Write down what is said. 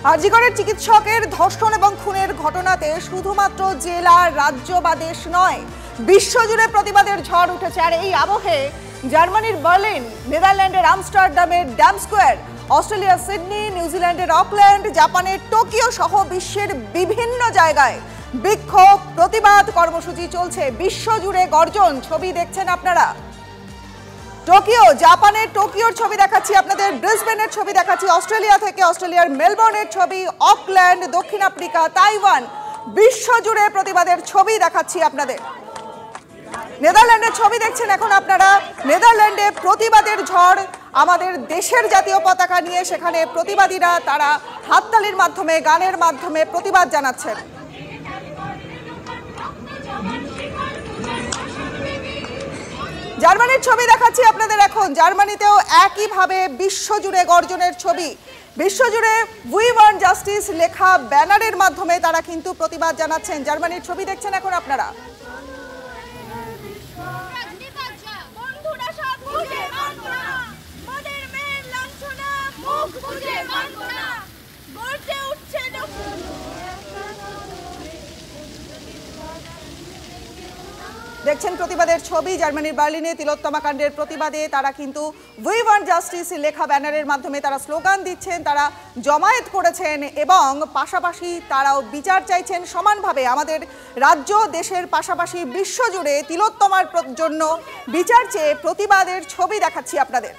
আরজিকরের চিকিৎসকের ধর্ষণ এবং খুনের ঘটনাতে শুধুমাত্র জেলা, রাজ্য বা দেশ নয়, বিশ্বজুড়ে প্রতিবাদের ঝড় উঠেছে। আর এই আবহে জার্মানির বার্লিন, নেদারল্যান্ডের আমস্টারডামের ড্যাম স্কোয়ার, অস্ট্রেলিয়ার সিডনি, নিউজিল্যান্ডের অকল্যান্ড, জাপানের টোকিও সহ বিশ্বের বিভিন্ন জায়গায় বিক্ষোভ, প্রতিবাদ কর্মসূচি চলছে। বিশ্বজুড়ে গর্জন, ছবি দেখছেন আপনারা। টোকিও, জাপানের টোকিওর ছবি দেখাচ্ছি আপনাদের, ব্রিসবেনের ছবি দেখাচ্ছি অস্ট্রেলিয়া থেকে, অস্ট্রেলিয়ার মেলবোর্নের ছবি, অকল্যান্ড, দক্ষিণ আফ্রিকা, তাইওয়ান, বিশ্বজুড়ে প্রতিবাদের ছবি দেখাচ্ছি আপনাদের। নেদারল্যান্ডের ছবি দেখছেন এখন আপনারা। নেদারল্যান্ডে প্রতিবাদের ঝড়, আমাদের দেশের জাতীয় পতাকা নিয়ে সেখানে প্রতিবাদীরা তারা হাততালির মাধ্যমে, গানের মাধ্যমে প্রতিবাদ জানাচ্ছেন। জার্মানির ছবি দেখাচ্ছি আপনাদের এখন। জার্মানিতেও একইভাবে বিশ্বজুড়ে গর্জনের ছবি। বিশ্বজুড়ে উই ওয়ান্ট জাস্টিস লেখা ব্যানারের মাধ্যমে তারা কিন্তু প্রতিবাদ জানাচ্ছেন। জার্মানির ছবি দেখছেন এখন আপনারা। দেখছেন প্রতিবাদের ছবি। জার্মানির বার্লিনে তিলোত্তমা কাণ্ডের প্রতিবাদে তারা কিন্তু উই ওয়ান্ট জাস্টিস লেখা ব্যানারের মাধ্যমে তারা স্লোগান দিচ্ছেন, তারা জমায়েত করেছেন এবং পাশাপাশি তারাও বিচার চাইছেন সমানভাবে। আমাদের রাজ্য, দেশের পাশাপাশি বিশ্বজুড়ে তিলোত্তমার জন্য বিচার চেয়ে প্রতিবাদের ছবি দেখাচ্ছি আপনাদের।